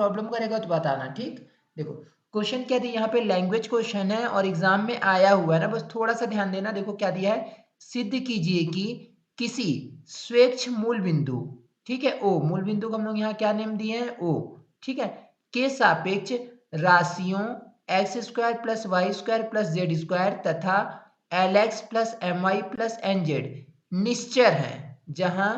Problem करेगा तो बताना, ठीक। देखो क्वेश्चन क्या दिया यहाँ पे, लैंग्वेज क्वेश्चन है और एग्जाम में आया हुआ है ना, बस थोड़ा सा ध्यान देना। देखो क्या दिया है, सिद्ध कीजिए कि किसी स्वेच्छ मूल बिंदु, ठीक है, ओ मूल बिंदु को हम लोग यहाँ क्या नेम दिए हैं, ओ, ठीक है, के सापेक्ष राशियों x square plus y square plus z square तथा l x plus m y plus n z निश्चर है, जहां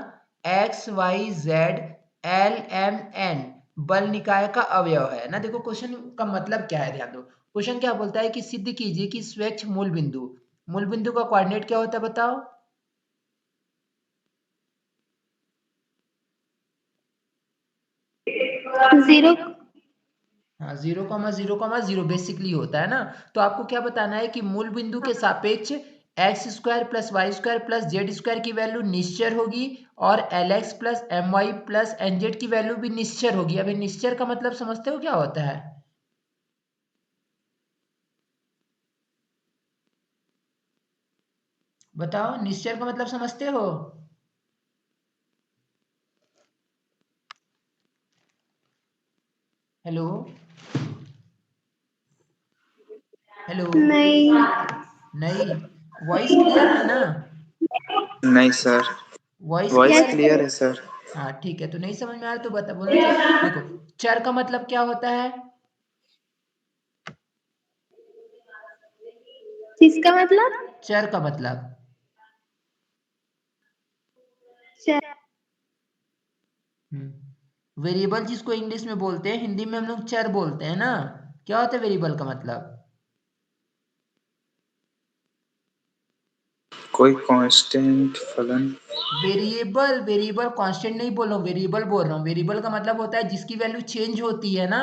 x y z l m n बल निकाय का अवयव है ना। देखो क्वेश्चन का मतलब क्या है, ध्यान दो। क्वेश्चन क्या बोलता है कि सिद्ध कीजिए कि स्वेच्छ मूल बिंदु, मूल बिंदु का कोऑर्डिनेट क्या होता है बताओ। जीरो। हाँ, 0,0,0 बेसिकली होता है ना। तो आपको क्या बताना है कि मूल बिंदु के सापेक्ष x square plus y square plus z square की वैल्यू निश्चर होगी और l x plus m y plus n z की वैल्यू भी निश्चर होगी। अभी निश्चर का मतलब समझते हो क्या होता है, बताओ, निश्चर का मतलब समझते हो। हेलो हेलो, नहीं। नहीं, वॉइस क्लियर है ना, नहीं सर, वॉइस वॉइस क्लियर है। क्लियर है सर। हाँ ठीक है, तो नहीं समझ में आ रहा तो बता, बोलना चाहिए। देखो चर का मतलब क्या होता है, किसका मतलब? चर का मतलब, वेरिएबल जिसको इंग्लिश में बोलते हैं, हिंदी में हम लोग चर बोलते हैं ना। क्या होता है वेरिएबल का मतलब, कोई कांस्टेंट फलन। वेरिएबल, वेरिएबल कांस्टेंट नहीं बोल रहा हूँ, वेरिएबल बोल रहा हूँ। वेरिएबल का मतलब होता है जिसकी वैल्यू चेंज होती है ना,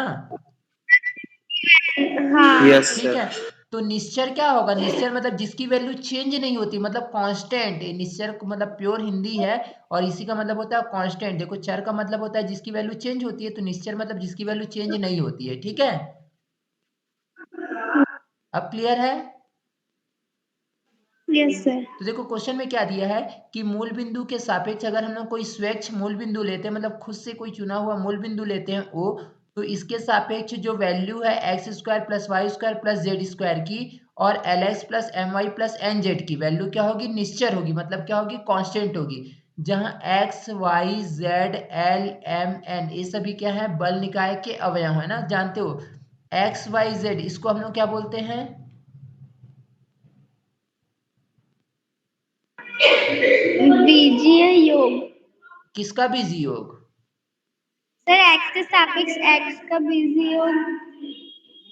हाँ। यस ठीक सर। है। तो निश्चर क्या होगा, निश्चर मतलब जिसकी वैल्यू चेंज नहीं होती, मतलब कांस्टेंट। निश्चर को मतलब प्योर हिंदी है और इसी का मतलब होता है कांस्टेंट। देखो चर का मतलब होता है जिसकी वैल्यू चेंज होती है, तो निश्चर मतलब जिसकी वैल्यू चेंज नहीं होती है, ठीक है। अब क्लियर है। Yes sir. तो देखो क्वेश्चन में क्या दिया है कि मूल बिंदु के सापेक्ष अगर हम लोग कोई स्वेच्छ मूल बिंदु लेते हैं, मतलब खुद से कोई चुना हुआ मूल बिंदु लेते हैं ओ, तो इसके सापेक्ष जो वैल्यू है x square plus y square plus z square की और l x plus m y plus n z की वैल्यू क्या होगी, निश्चर होगी, मतलब क्या होगी, कांस्टेंट होगी। जहां x y z l m n ये सभी क्या है, बल निकाय के अवयव है ना, जानते हो। एक्स वाई जेड इसको हम लोग क्या बोलते हैं, बीजीय योग। किसका बीजी योग, सर एक्स के सापेक्ष एक्स का बीजीय योग।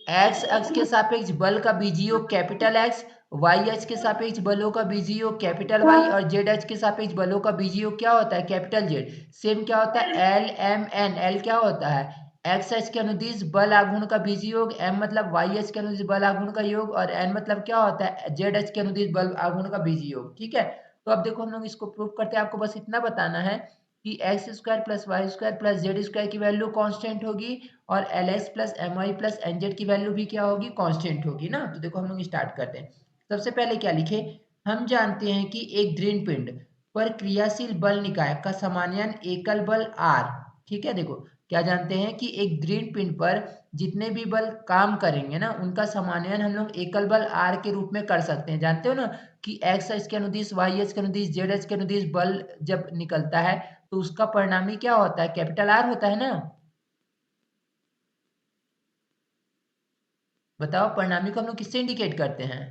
एक्स अक्ष के सापेक्ष बल का बीजी योग कैपिटल एक्स, वाई अक्ष के सापेक्ष बलों का बीजी योग कैपिटल वाई और जेड अक्ष के सापेक्ष बलों का बीजी योग क्या होता है, कैपिटल जेड। सेम क्या होता है, एल एम एन, एल क्या होता है, एक्स अक्ष के अनुदिश बल आघूर्ण का बीजी योग, एम मतलब वाई अक्ष के अनुदिश बल आघूर्ण का योग और एन मतलब क्या होता है, जेड अक्ष के अनुदिश बल आघूर्ण का बीजी योग, ठीक है। तो अब देखो हम लोग इसको प्रूव करते हैं। आपको बस इतना बताना है कि x square plus y square plus z square की वैल्यू कांस्टेंट होगी और l x plus m y plus n z की वैल्यू भी क्या होगी, कांस्टेंट होगी ना। तो देखो हम लोग स्टार्ट करते हैं। सबसे पहले क्या लिखे, हम जानते हैं कि एक दृढ़ पिंड पर क्रियाशील बल निकाय का समानयन एकल बल आर, ठीक है। देखो क्या जानते हैं कि एक दृढ़ पिंड पर जितने भी बल काम करेंगे ना, उनका समानयन हम लोग एकल बल आर के रूप में कर सकते हैं। जानते हो ना कि एक्स एच के अनुदिश, वाई एच के अनुदिश, जेड एच के अनुदिश बल जब निकलता है तो उसका परिणामी क्या होता है, कैपिटल आर होता है ना। बताओ परिणामी को हम लोग किससे इंडिकेट करते हैं,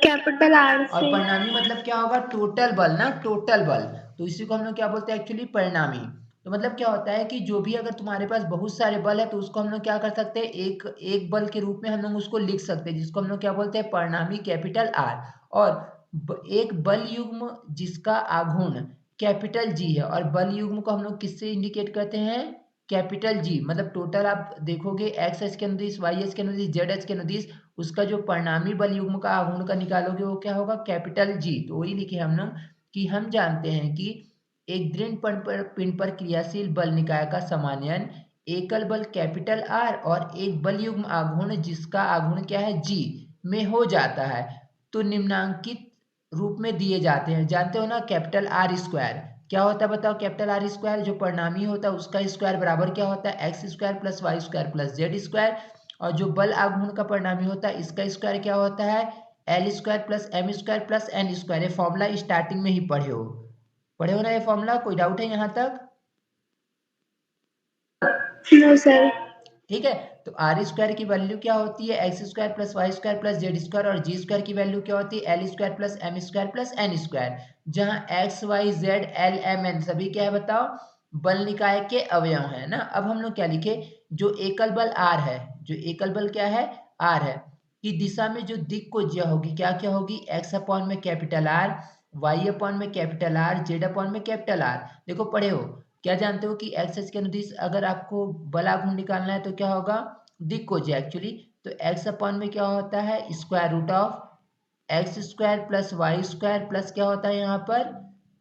कैपिटल आर और से। परिणामी मतलब क्या होगा, टोटल बल ना, टोटल बल। तो इसी को हम लोग क्या बोलते हैं एक्चुअली, परिणामी। तो मतलब क्या होता है कि जो भी अगर तुम्हारे पास बहुत सारे बल है तो उसको हम लोग क्या कर सकते हैं, एक एक बल के रूप में हम लोग उसको लिख सकते हैं, जिसको हम लोग क्या बोलते हैं, परिणामी कैपिटल आर। और एक बल युग्म जिसका आघूर्ण कैपिटल जी है, और बल युग्म को हम लोग किससे इंडिकेट करते हैं, कैपिटल जी। मतलब टोटल आप देखोगे एक्स एच के अनुदिश, वाई एच के अनुदिश, जेड एच के अनुदिश, उसका जो परिणामी बल युग्म का आघूर्ण का निकालोगे वो क्या होगा, कैपिटल जी। तो वही लिखे हम लोग कि हम जानते हैं कि एक दृढ़ पिंड पर क्रियाशील बल निकाय का समानयन एकल बल कैपिटल आर और एक बल युग्म आघूर्ण जिसका आघूर्ण क्या है, जी में हो जाता है। तो निम्नांकित रूप में दिए जाते हैं, जानते हो ना, कैपिटल आर स्क्वायर। क्या होता है बताओ? कैपिटल आर स्क्वायर जो परिणामी होता है उसका स्क्वायर बराबर क्या होता है? X square plus y square plus z square. और जो बल आघूर्ण का परिणामी होता है इसका स्क्वायर क्या होता है? L square plus m square plus n square. ये फॉर्मूला स्टार्टिंग में ही पढ़े हो ना ये फॉर्मूला? कोई डाउट है यहाँ तक? No sir. ठीक है, तो आर स्क्वायर की वैल्यू क्या होती है? X square plus y square plus z square. और जी स्क्वायर की वैल्यू क्या होती है? L square plus m square plus n square. जहां x y z l m n सभी क्या है बताओ? बल निकाय के अवयव है ना। अब हम लोग क्या लिखे? जो एकल बल आर है, जो एकल बल क्या है? आर है, की दिशा में जो दिक् कोज्या होगी क्या क्या होगी? एक्स अपॉन में कैपिटल आर, वाई अपॉन में कैपिटल आर, जेड अपॉन में कैपिटल आर। देखो पढ़े हो, क्या जानते हो कि एक्स एक्स के अनुदिश अगर आपको बल आघूर्ण निकालना है तो क्या होगा? दिक् कोज्या एक्चुअली। तो एक्स अपॉन में क्या होता है? Square root of x square plus y square plus क्या होता है यहाँ पर?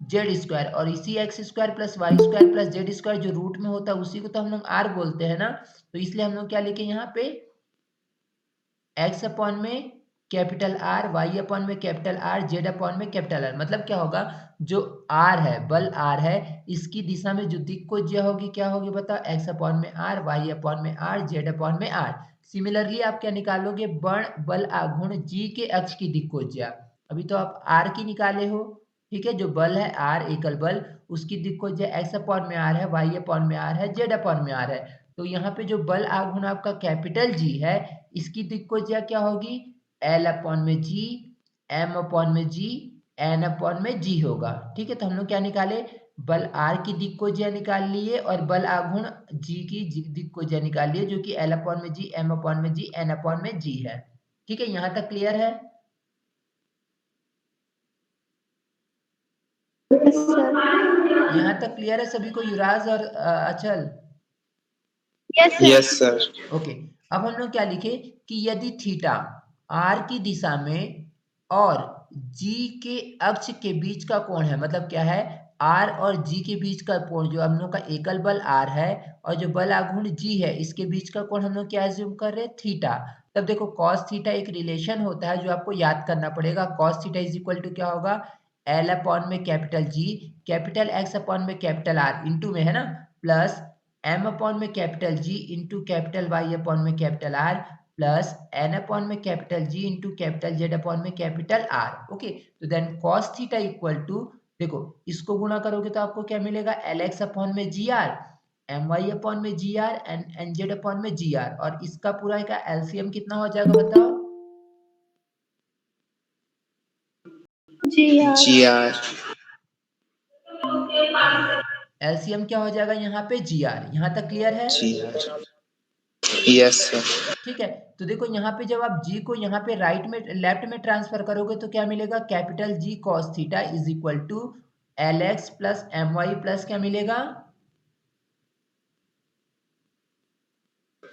Z square. और इसी x square plus y square plus z square जो रूट में होता है उसी को तो हम लोग आर बोलते हैं ना। तो इसलिए हम लोग क्या लिखे यहाँ पे? एक्स अपॉन में कैपिटल आर, वाई अपॉन में कैपिटल आर, जेड अपॉन में कैपिटल आर। मतलब क्या होगा? जो आर है, बल आर है, इसकी दिशा में जो दिक् कोज्या होगी क्या होगी बताओ? एक्स अपॉन में आर, वाई अपॉन में आर, जेड अपॉन में आर। सिमिलरली आप क्या निकालोगे? बल आघूर्ण जी के अक्ष की दिक् कोज्या। अभी तो आप आर की निकाले हो, ठीक है? जो बल है आर एकल बल, उसकी दिक् कोज्या एक्स अपॉन में आर है, वाई अपॉन में आर है, जेड अपॉन में आर है। तो यहाँ पे जो बल आघूर्ण आपका कैपिटल जी है इसकी दिक् कोज्या क्या होगी? एल अपॉन में जी, एम अपॉन में जी, एन अपॉन में जी होगा। ठीक है, तो हम लोग क्या निकाले? बल आर की दिक् कोज्या निकाल लिए और बल आघूर्ण जी की दिक् कोज्या निकाल लिए, जो कि एल अपॉन में जी, एम अपॉन में जी, एन अपॉन में जी है। ठीक है, यहाँ तक क्लियर है? Yes sir. यहाँ तक क्लियर है सभी को? युवराज और अचल? Yes sir. Yes sir. Okay, अब हम लोग क्या लिखे कि यदि थीटा आर की दिशा में और जी के अक्ष के बीच का कोण है, मतलब क्या है? आर और जी के बीच का कोण, जो हम लोग का एकल बल आर है और जो बल आघूर्ण जी है, इसके बीच का कोण हम लोग क्या एज्यूम कर रहे हैं? थीटा। तब देखो कॉस थीटा एक रिलेशन होता है जो आपको याद करना पड़ेगा। Cos theta is equal to क्या होगा? एल अपॉन में capital G, capital X upon में कैपिटल आर इंटू में है ना, प्लस एम अपॉन में capital G into capital Y upon में capital R, plus n upon में capital G into capital Z upon में कैपिटल आर। ओके, तो then cos theta equal to, देखो इसको गुणा करोगे तो आपको क्या मिलेगा? एल एक्स अपॉन में जी आर, एम वाई अपॉन में जी आर, एन जेड अपॉन में जी आर। और इसका पूरा का एलसीएम कितना हो जाएगा बताओ? जी हाँ। जी आर। एलसीएम क्या हो जाएगा यहाँ पे? जी आर। यहाँ तक क्लियर है? जी आर। Yes sir. ठीक है, तो देखो यहाँ पे जब आप जी को यहाँ पे राइट में लेफ्ट में ट्रांसफर करोगे तो क्या मिलेगा? Capital G cos theta is equal to l x plus m y plus क्या मिलेगा?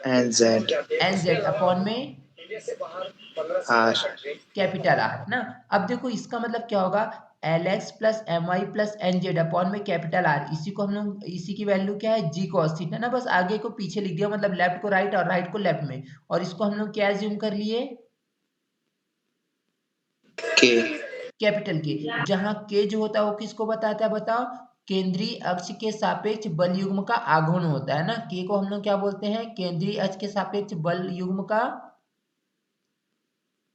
N z. N z upon में आर। कैपिटल आर ना। अब देखो इसका मतलब क्या होगा? L x plus m y plus n z upon में कैपिटल आर, इसी को हम लोग, इसी की वैल्यू क्या है? जी कॉस थीटा ना। बस आगे को पीछे लिख दिया, मतलब लेफ्ट को राइट और राइट को लेफ्ट में। और इसको हम लोग क्या एज्यूम कर लिए? के। कैपिटल के। जहां के जो होता है वो किसको बताता है बताओ? केंद्रीय अक्ष के सापेक्ष बल युग्म का आघूर्ण होता है ना। के को हम लोग क्या बोलते हैं? केंद्रीय अक्ष के सापेक्ष बल युग्म का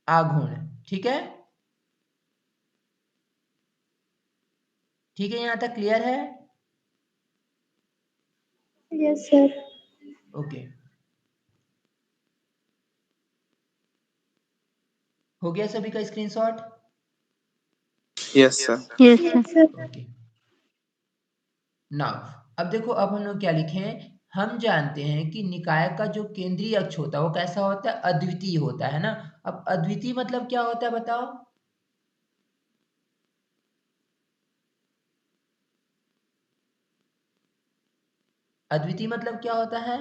आघूर्ण। ठीक है, ठीक है, यहाँ तक क्लियर है? Yes sir. ओके, हो गया सभी का screenshot? Yes sir. Yes sir. Okay, now अब देखो, अब हम लोग क्या लिखें? हम जानते हैं कि निकाय का जो केंद्रीय अक्ष होता है वो कैसा होता है? अद्वितीय होता है ना। अब अद्वितीय मतलब क्या होता है बताओ? अद्वितीय मतलब क्या होता है?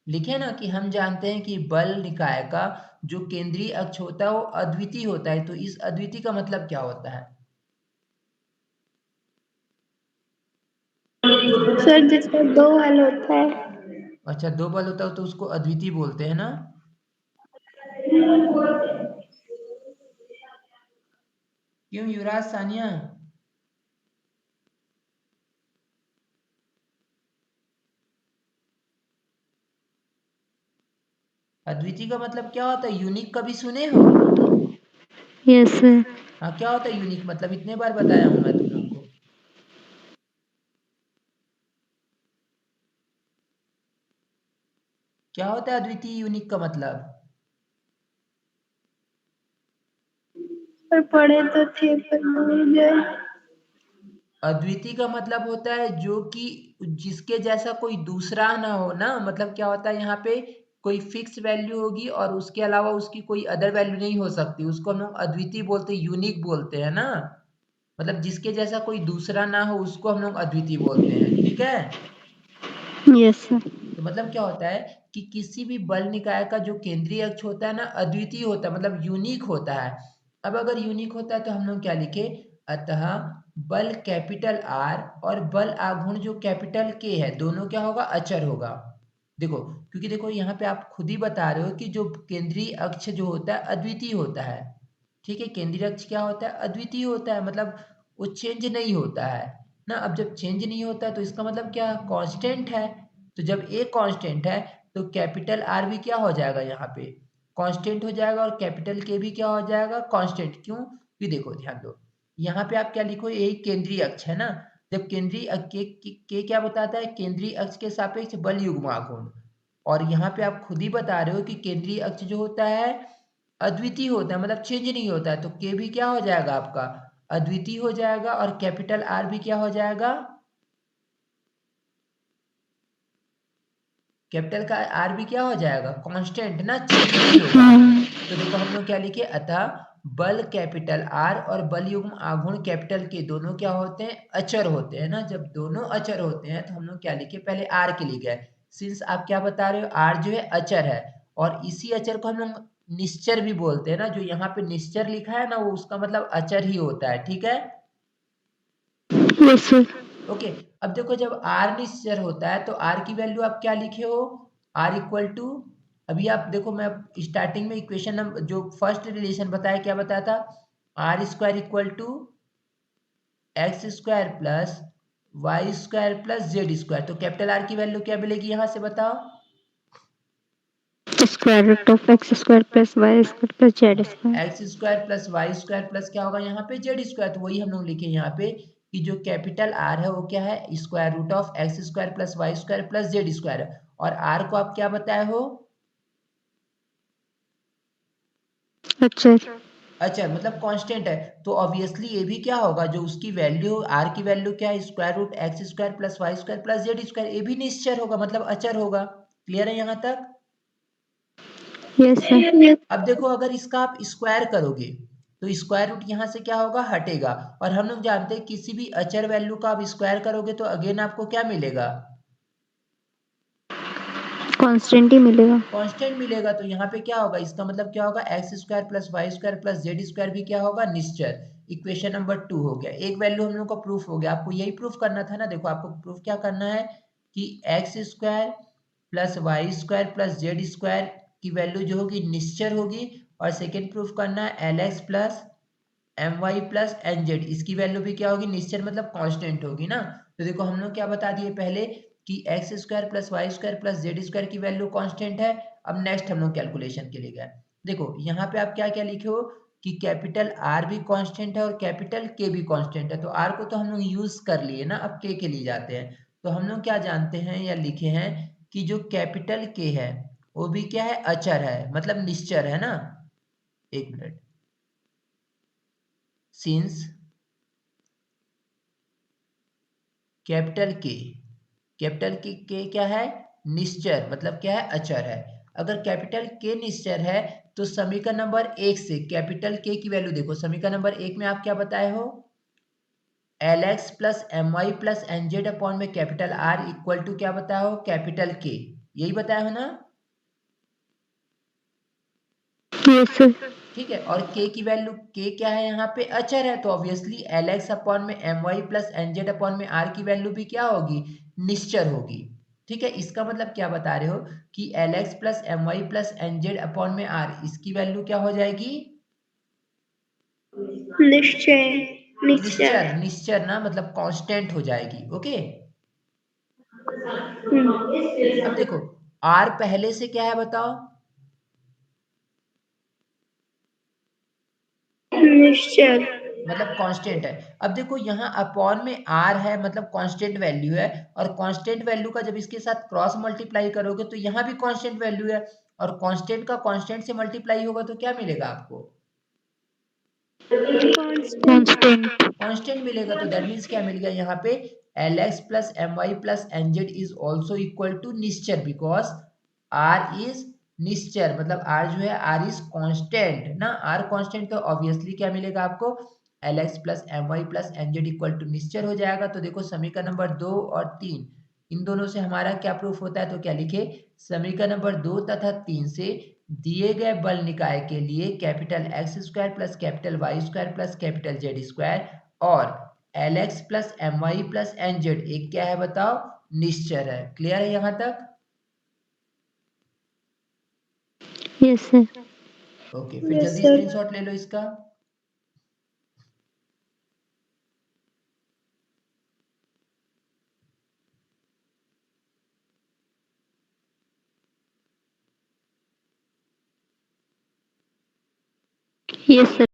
लिखे ना कि हम जानते हैं कि बल निकाय का जो केंद्रीय अक्ष होता है वो अद्वितीय होता है। तो इस अद्वितीय का मतलब क्या होता है? सर जिसमें दो हल होता है। अच्छा, दो बल होता है तो उसको अद्वितीय बोलते हैं ना। क्यों युवराज, सानिया? अद्वितीय का मतलब क्या होता है? यूनिक कभी सुने हो? Yes sir. हाँ, क्या होता है यूनिक मतलब? इतने बार बताया हूँ मैं तुम लोग को। क्या होता है अद्वितीय यूनिक का मतलब? पर पढ़े तो थे पर भूल गए। अद्वितीय का मतलब होता है जो कि जिसके जैसा कोई दूसरा ना हो ना, मतलब क्या होता है यहाँ पे कोई फिक्स वैल्यू होगी और उसके अलावा उसकी कोई अदर वैल्यू नहीं हो सकती, उसको हम लोग अद्वितीय बोलते हैं, यूनिक बोलते हैं ना। मतलब जिसके जैसा कोई दूसरा ना हो उसको हम लोग अद्वितीय बोलते हैं, ठीक है। Yes sir. तो मतलब क्या होता है कि किसी भी बल निकाय का जो केंद्रीय अक्ष होता है ना अद्वितीय होता है, मतलब यूनिक होता है। अब अगर यूनिक होता है तो हम लोग क्या लिखे? अतः बल कैपिटल आर और बल आघूर्ण जो कैपिटल के है दोनों क्या होगा? अचर होगा। देखो, क्योंकि देखो यहाँ पे आप खुद ही बता रहे हो कि जो केंद्रीय अक्ष जो होता है अद्वितीय होता है, ठीक है। केंद्रीय अक्ष क्या होता है? अद्वितीय होता है, मतलब वो चेंज नहीं होता है ना। अब जब चेंज नहीं होता है तो इसका मतलब क्या? कांस्टेंट है। तो जब ए कांस्टेंट है तो कैपिटल आर भी क्या हो जाएगा? यहाँ पे कांस्टेंट हो जाएगा और कैपिटल के भी क्या हो जाएगा? कांस्टेंट। क्यों? कि देखो ध्यान दो, यहाँ पे आप क्या लिखो? यही केंद्रीय अक्ष है ना। जब केंद्रीय के क्या बताता है? केंद्रीय अक्ष के सापेक्ष बल युग्म आघूर्ण। और यहाँ पे आप खुद ही बता रहे हो कि केंद्रीय अक्ष जो होता है अद्वितीय होता है, मतलब चेंज नहीं होता है। तो के भी क्या हो जाएगा आपका? अद्वितीय हो जाएगा और कैपिटल आर भी क्या हो जाएगा? कैपिटल का आर भी क्या हो जाएगा? कांस्टेंट ना, चेंज नहीं होगा। तो देखो हम लोग क्या लिखे? अतः बल कैपिटल आर और बल युग्म आघूर्ण कैपिटल के दोनों क्या होते हैं? अचर होते हैं ना। जब दोनों अचर होते हैं तो हम लोग क्या लिखे? पहले आर के लिए गए, सिंस आप क्या बता रहे हो? आर जो है अचर है और इसी अचर को हम लोग निश्चर भी बोलते हैं ना। जो यहाँ पे निश्चर लिखा है ना वो उसका मतलब अचर ही होता है, ठीक है। Yes sir. ओके। अब देखो जब आर निश्चर होता है तो आर की वैल्यू आप क्या लिखे हो? आर इक्वल टू, अभी आप देखो मैं स्टार्टिंग में इक्वेशन नंबर जो फर्स्ट रिलेशन बताया क्या बताया था? R square equal to x square plus y square plus z square. तो कैपिटल आर की वैल्यू क्या मिलेगी यहाँ से बताओ? Square root of x square plus y square plus z square. X square plus y square plus क्या होगा यहाँ पे? Z square. तो वही हम लोग लिखे यहाँ पे कि जो कैपिटल आर है वो क्या है? Square root of x square plus y square plus z square है। और आर को आप क्या बताए हो? अच्छा। अच्छा, मतलब कांस्टेंट है। तो ऑब्वियसली ये भी क्या होगा? जो उसकी वैल्यू आर की वैल्यू क्या है? Square root x square plus y square plus z square. ये भी निश्चर होगा, मतलब अचर होगा। क्लियर है यहाँ तक? Yes sir. अब देखो अगर इसका आप स्क्वायर करोगे तो स्क्वायर रूट यहाँ से क्या होगा? हटेगा। और हम लोग जानते हैं किसी भी अचर वैल्यू का आप स्क्वायर करोगे तो अगेन आपको क्या मिलेगा? कांस्टेंट ही मिलेगा। कांस्टेंट मिलेगा। तो यहाँ पे क्या होगा? इसका मतलब क्या होगा? X square plus y square plus z square भी क्या होगा? निश्चर। इक्वेशन नंबर 2 हो गया। एक वैल्यू हम लोग का प्रूफ हो गया। आपको यही प्रूफ करना था ना। देखो आपको प्रूफ क्या करना है कि x square plus y square plus z square की वैल्यू जो होगी निश्चर होगी। और सेकेंड प्रूफ करना है l x plus m y plus n z, इसकी वैल्यू भी क्या होगी? निश्चर मतलब कांस्टेंट होगी ना। तो देखो हम लोग क्या बता दिए पहले कि x square plus y square plus z square की वैल्यू कांस्टेंट है। अब नेक्स्ट हम लोग कैलकुलेशन के लिए गए। देखो यहाँ पे आप क्या क्या लिखे हो कि कैपिटल आर भी कांस्टेंट है और कैपिटल के भी कांस्टेंट है। तो आर को तो हम लोग यूज कर लिए ना, अब के लिए जाते हैं। तो हम लोग क्या जानते हैं या लिखे हैं कि जो कैपिटल के है वो भी क्या है? अचर है, मतलब निश्चर है ना। एक मिनट। सिंस कैपिटल के क्या है? निश्चर, मतलब क्या है? अचर है। अगर कैपिटल के निश्चर है तो समीकरण नंबर 1 से कैपिटल के की वैल्यू देखो। समीकरण नंबर 1 में आप क्या बताए हो? L x plus m y plus n z upon में कैपिटल आर इक्वल टू क्या बताया हो? Capital K. यही बताया हो ना? Yes sir. ठीक है। और के की वैल्यू के क्या है? यहाँ पे अचर है। तो ऑब्वियसली एल एक्स अपॉन में m y plus n z upon में आर की वैल्यू भी क्या होगी? निश्चर होगी। ठीक है। इसका मतलब क्या बता रहे हो कि l x plus m y plus n z upon में आर, इसकी वैल्यू क्या हो जाएगी? निश्चय। निश्चय। निश्चर ना, मतलब कांस्टेंट हो जाएगी। ओके। अब देखो आर पहले से क्या है बताओ? निश्चल। मतलब कांस्टेंट है। अब देखो यहाँ अपॉन में r है मतलब कांस्टेंट वैल्यू है, और कांस्टेंट वैल्यू का जब इसके साथ क्रॉस मल्टीप्लाई करोगे तो यहाँ भी कांस्टेंट वैल्यू है, और कांस्टेंट का कांस्टेंट से मल्टीप्लाई होगा तो क्या मिलेगा आपको? कांस्टेंट। कांस्टेंट मिलेगा। तो दैट मीन्स क्या मिल गया यहाँ पे, Lx plus m y plus n z is also equal to निश्चर, बिकॉज r इज निश्चर, मतलब r जो है r इज कांस्टेंट ना, r कांस्टेंट, तो ऑब्वियसली क्या मिलेगा आपको, Lx plus m y plus n z equal to निश्चर हो जाएगा। तो देखो समीकरण नंबर 2 और 3 इन दोनों से हमारा क्या प्रूफ होता है, तो क्या लिखे, समीकरण नंबर 2 तथा 3 से दिए गए बल निकाय के लिए capital X square plus capital Y square plus capital Z square और l x plus m y plus n z एक क्या है बताओ, निश्चर है। क्लियर है यहाँ तक? Yes sir. ओके, फिर जल्दी स्क्रीनशॉट ले लो इसका। Yes sir.